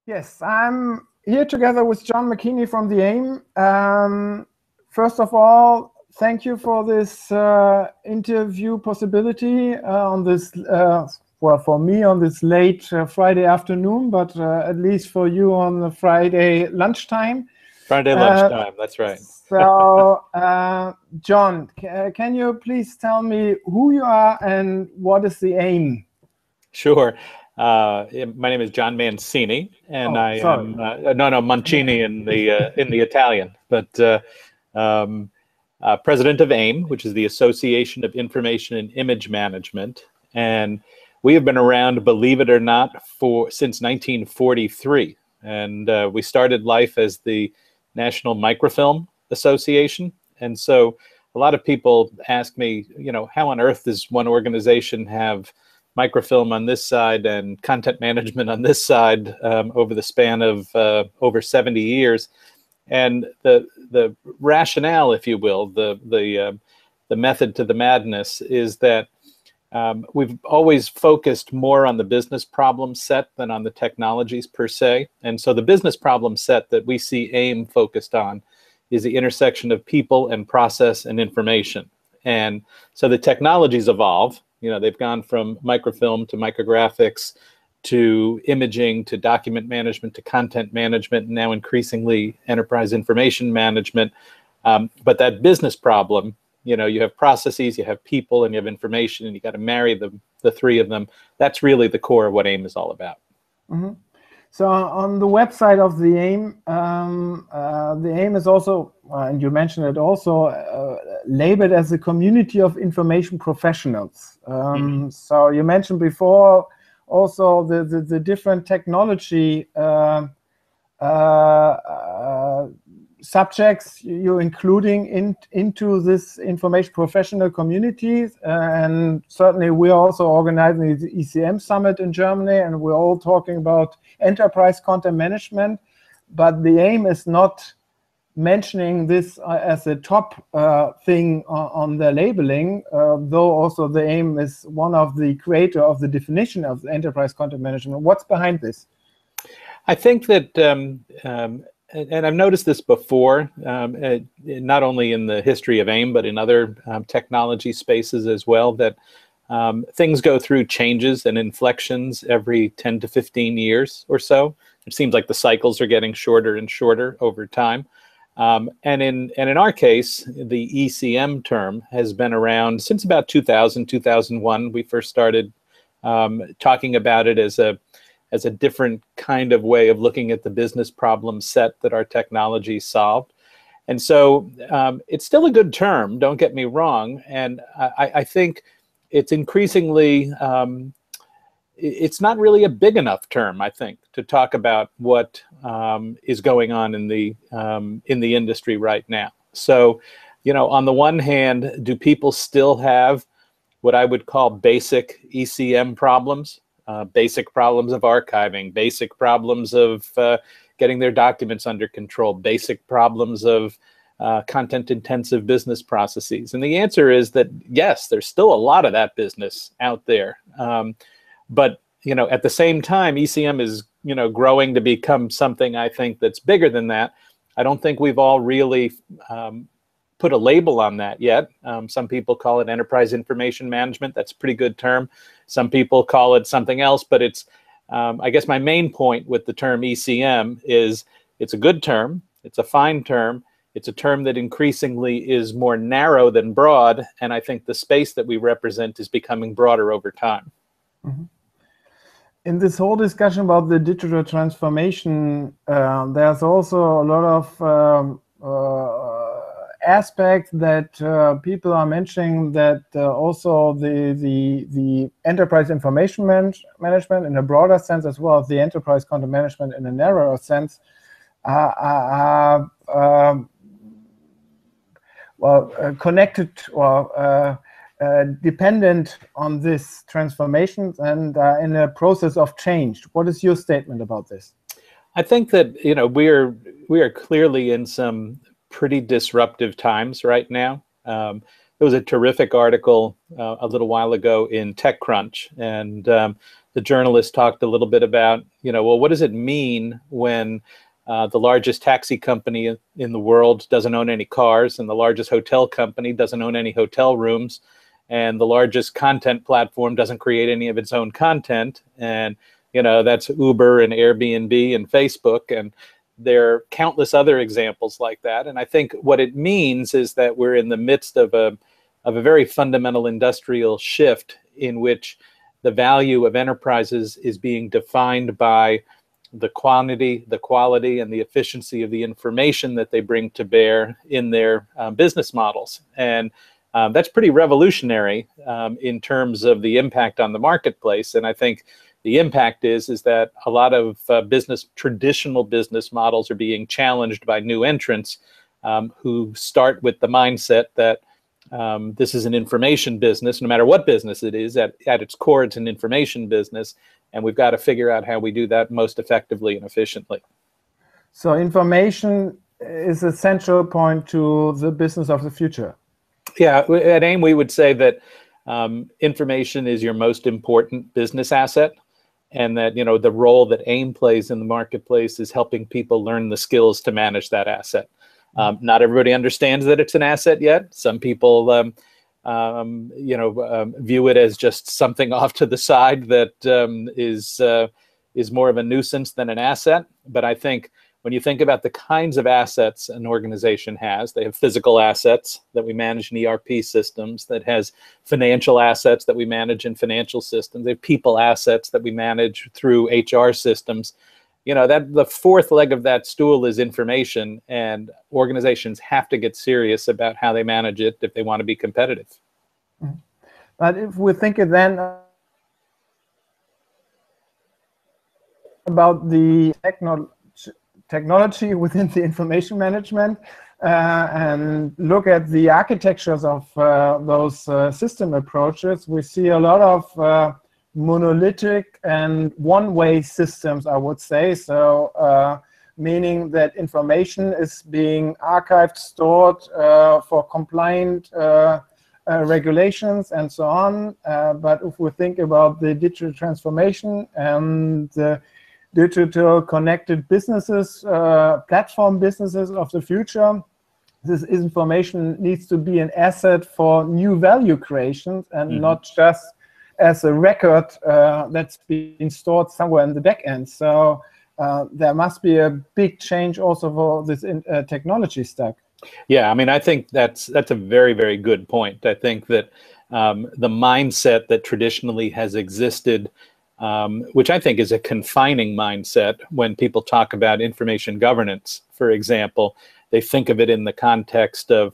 Yes, I'm here together with John Mancini from the AIIM. First of all, thank you for this interview possibility on this, well, for me on this late Friday afternoon, but at least for you on the Friday lunchtime. Friday lunchtime, that's right. So, John, can you please tell me who you are and what is the AIIM? Sure. My name is John Mancini, and I am no Mancini in the Italian, but president of AIIM, which is the Association of Information and Image Management, and we have been around, believe it or not, since 1943, and we started life as the National Microfilm Association, and so a lot of people ask me, you know, how on earth does one organization have microfilm on this side and content management on this side over the span of over 70 years. And the rationale, if you will, the method to the madness is that we've always focused more on the business problem set than on the technologies per se. And so the business problem set that we see AIIM focused on is the intersection of people and process and information. And so the technologies evolve. You know, they've gone from microfilm to micrographics to imaging to document management to content management, and now increasingly enterprise information management. But that business problem, you know, you have processes, you have people, and you have information, and you got to marry the three of them. That's really the core of what AIIM is all about. Mm-hmm. So on the website of the AIIM is also, and you mentioned it also, labeled as a community of information professionals. So you mentioned before also the different technology subjects you're including into this information professional community, and certainly we're also organizing the ECM Summit in Germany, and we're all talking about enterprise content management, but the AIIM is not mentioning this as a top thing on the labeling, though also the AIIM is one of the creator of the definition of enterprise content management. What's behind this? I think that and I've noticed this before, not only in the history of AIIM, but in other technology spaces as well, that things go through changes and inflections every 10 to 15 years or so. It seems like the cycles are getting shorter and shorter over time. And in our case, the ECM term has been around since about 2000, 2001. We first started talking about it as a different kind of way of looking at the business problem set that our technology solved. And so it's still a good term, don't get me wrong. And I think it's increasingly, it's not really a big enough term, I think, to talk about what is going on in the industry right now. So, you know, on the one hand, do people still have what I would call basic ECM problems? Basic problems of archiving, basic problems of getting their documents under control, basic problems of content-intensive business processes? And the answer is that, yes, there's still a lot of that business out there. But, you know, at the same time, ECM is, you know, growing to become something, I think, that's bigger than that. I don't think we've all really put a label on that yet. Some people call it enterprise information management. That's a pretty good term. Some people call it something else, but it's, I guess my main point with the term ECM is it's a good term, it's a fine term, it's a term that increasingly is more narrow than broad, and I think the space that we represent is becoming broader over time. Mm-hmm. In this whole discussion about the digital transformation, there's also a lot of aspects that people are mentioning, that also the enterprise information management in a broader sense, as well as the enterprise content management in a narrower sense, are connected or dependent on this transformation and in a process of change. What is your statement about this? I think that, you know, we are clearly in some pretty disruptive times right now. there was a terrific article a little while ago in TechCrunch, and the journalist talked a little bit about, well, what does it mean when the largest taxi company in the world doesn't own any cars, and the largest hotel company doesn't own any hotel rooms, and the largest content platform doesn't create any of its own content, and that's Uber and Airbnb and Facebook, and there are countless other examples like that. And I think what it means is that we're in the midst of a very fundamental industrial shift in which the value of enterprises is being defined by the quantity, the quality, and the efficiency of the information that they bring to bear in their business models. And that's pretty revolutionary in terms of the impact on the marketplace. And I think the impact is that a lot of traditional business models are being challenged by new entrants who start with the mindset that this is an information business. No matter what business it is, at its core, it's an information business, and we've got to figure out how we do that most effectively and efficiently. So information is a central point to the business of the future. Yeah, at AIIM, we would say that information is your most important business asset, and that the role that AIIM plays in the marketplace is helping people learn the skills to manage that asset. Not everybody understands that it's an asset yet. Some people, view it as just something off to the side that is more of a nuisance than an asset. But I think when you think about the kinds of assets an organization has, they have physical assets that we manage in ERP systems, that has financial assets that we manage in financial systems, they have people assets that we manage through HR systems. That the fourth leg of that stool is information, and organizations have to get serious about how they manage it if they want to be competitive. But if we think then about the technology within the information management and look at the architectures of those system approaches, we see a lot of monolithic and one-way systems, I would say. So meaning that information is being archived, stored for compliant regulations and so on. But if we think about the digital transformation and the digital connected businesses, platform businesses of the future, this information needs to be an asset for new value creation and not just as a record that's being stored somewhere in the back end. So there must be a big change also for this technology stack. Yeah, I mean, I think that's a very, very good point. I think that the mindset that traditionally has existed, which I think is a confining mindset when people talk about information governance, for example, they think of it in the context of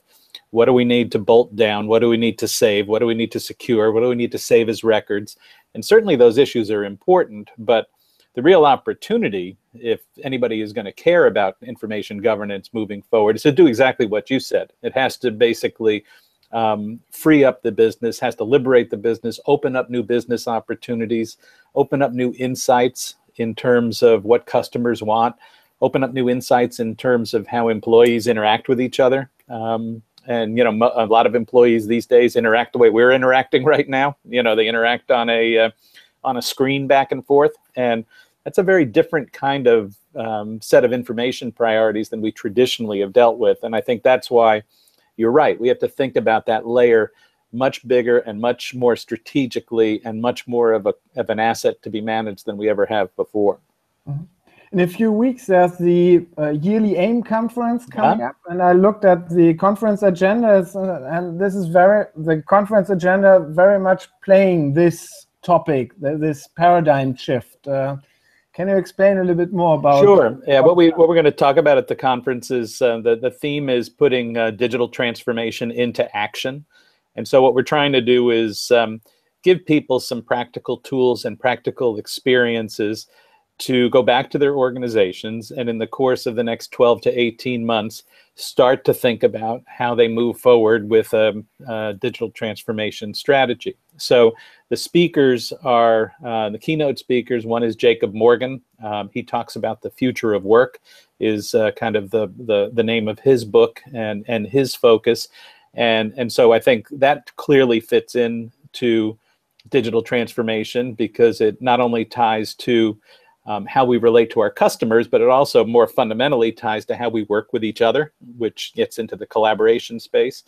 what do we need to bolt down? What do we need to save? What do we need to secure? What do we need to save as records? And certainly those issues are important, but the real opportunity, if anybody is going to care about information governance moving forward, is to do exactly what you said. It has to basically free up the business, has to liberate the business, open up new business opportunities, open up new insights in terms of what customers want, open up new insights in terms of how employees interact with each other. And a lot of employees these days interact the way we're interacting right now. They interact on a screen back and forth, and that's a very different kind of set of information priorities than we traditionally have dealt with. And I think that's why you're right. We have to think about that layer much bigger and much more strategically, and much more of an asset to be managed than we ever have before. In a few weeks, there's the yearly AIIM Conference coming up, and I looked at the conference agenda, and the conference agenda very much playing this topic, this paradigm shift. Can you explain a little bit more about? Sure. Yeah. What we're going to talk about at the conference is the theme is putting digital transformation into action, and so what we're trying to do is give people some practical tools and practical experiences to go back to their organizations, and in the course of the next 12 to 18 months, start to think about how they move forward with a digital transformation strategy. So the speakers are, the keynote speakers, one is Jacob Morgan. He talks about the future of work, is kind of the name of his book and his focus. And so I think that clearly fits into digital transformation, because it not only ties to how we relate to our customers, but it also more fundamentally ties to how we work with each other, which gets into the collaboration space.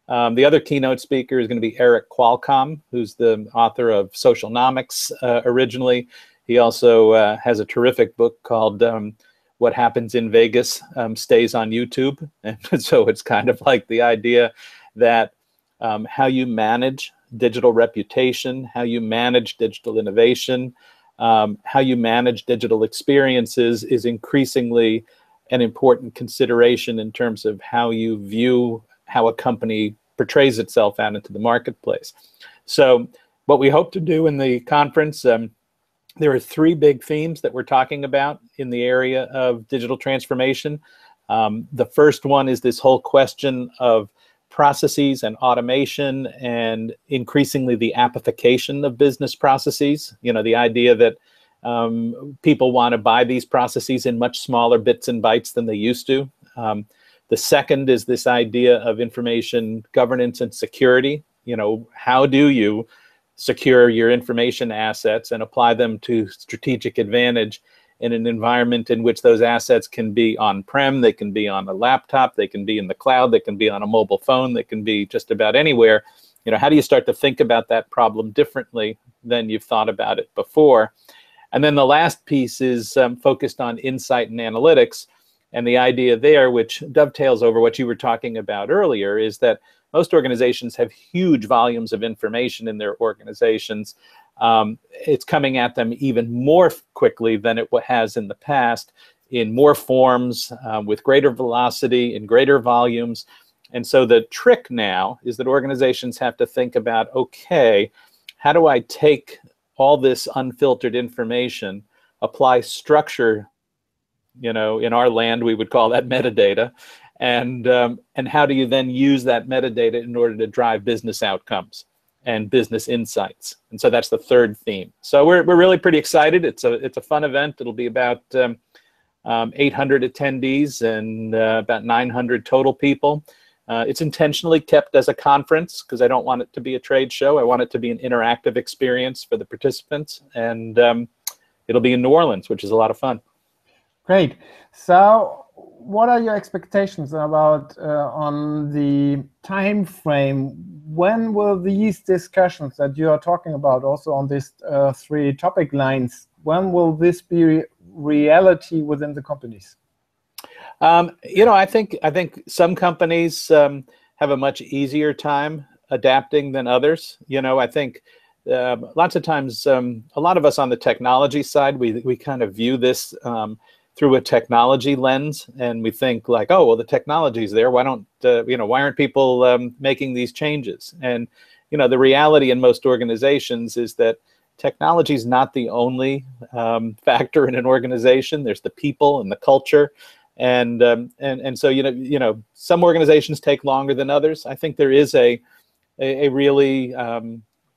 The other keynote speaker is going to be Eric Qualcomm, who's the author of Socialnomics originally. He also has a terrific book called What Happens in Vegas Stays on YouTube. And so it's kind of like the idea that how you manage digital reputation, how you manage digital innovation, how you manage digital experiences is increasingly an important consideration in terms of how you view how a company portrays itself out into the marketplace. So what we hope to do in the conference, there are three big themes that we're talking about in the area of digital transformation. The first one is this whole question of processes and automation, and increasingly the appification of business processes. You know, the idea that people want to buy these processes in much smaller bits and bytes than they used to. The second is this idea of information governance and security. You know, how do you secure your information assets and apply them to strategic advantage in an environment in which those assets can be on-prem, they can be on a laptop, they can be in the cloud, they can be on a mobile phone, they can be just about anywhere. You know, how do you start to think about that problem differently than you've thought about it before? And then the last piece is focused on insight and analytics. And the idea there, which dovetails over what you were talking about earlier, is that most organizations have huge volumes of information in their organizations. It's coming at them even more quickly than it has in the past, in more forms, with greater velocity, in greater volumes. And so the trick now is that organizations have to think about, okay, how do I take all this unfiltered information, apply structure, you know, in our land we would call that metadata, and how do you then use that metadata in order to drive business outcomes and business insights? And so that's the third theme. So we're really pretty excited. It's a fun event. It'll be about 800 attendees and about 900 total people. It's intentionally kept as a conference because I don't want it to be a trade show. I want it to be an interactive experience for the participants, and it'll be in New Orleans, which is a lot of fun. Great. So what are your expectations about on the time frame? When will these discussions that you are talking about, also on these three topic lines, when will this be reality within the companies? You know, I think some companies have a much easier time adapting than others. You know, I think lots of times, a lot of us on the technology side, we kind of view this through a technology lens, and we think like, oh, well, the technology's there. Why don't you know? Why aren't people making these changes? And you know, the reality in most organizations is that technology is not the only factor in an organization. There's the people and the culture, and so you know, some organizations take longer than others. I think there is a really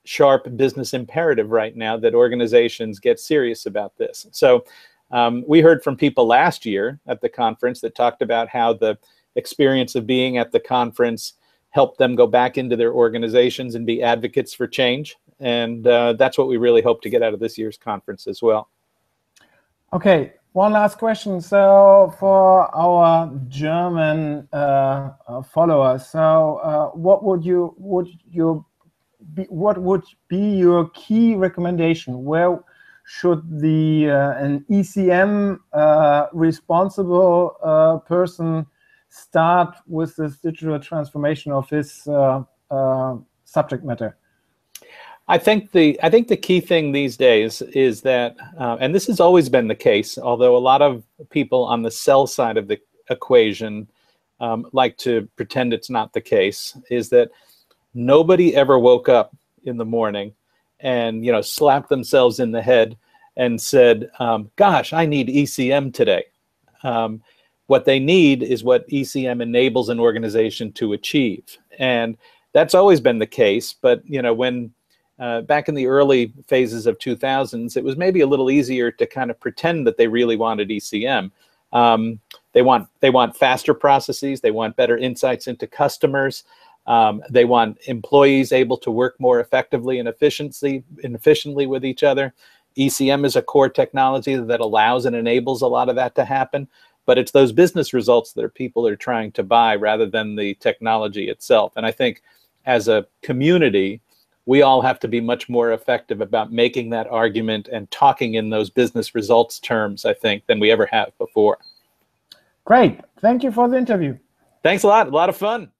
sharp business imperative right now that organizations get serious about this. So. We heard from people last year at the conference that talked about how the experience of being at the conference helped them go back into their organizations and be advocates for change. And that's what we really hope to get out of this year's conference as well. Okay, one last question. So for our German followers, so what would be your key recommendation? Where should an ECM responsible person start with this digital transformation of his subject matter? I think the key thing these days is that, and this has always been the case, although a lot of people on the sell side of the equation like to pretend it's not the case, is that nobody ever woke up in the morning and slapped themselves in the head and said, gosh, I need ECM today. What they need is what ECM enables an organization to achieve. And that's always been the case. But when back in the early phases of 2000s, it was maybe a little easier to kind of pretend that they really wanted ECM. They want faster processes. They want better insights into customers. They want employees able to work more effectively and efficiently with each other. ECM is a core technology that allows and enables a lot of that to happen, but it's those business results that people are trying to buy rather than the technology itself. And I think as a community, we all have to be much more effective about making that argument and talking in those business results terms, I think, than we ever have before. Great. Thank you for the interview. Thanks a lot. A lot of fun.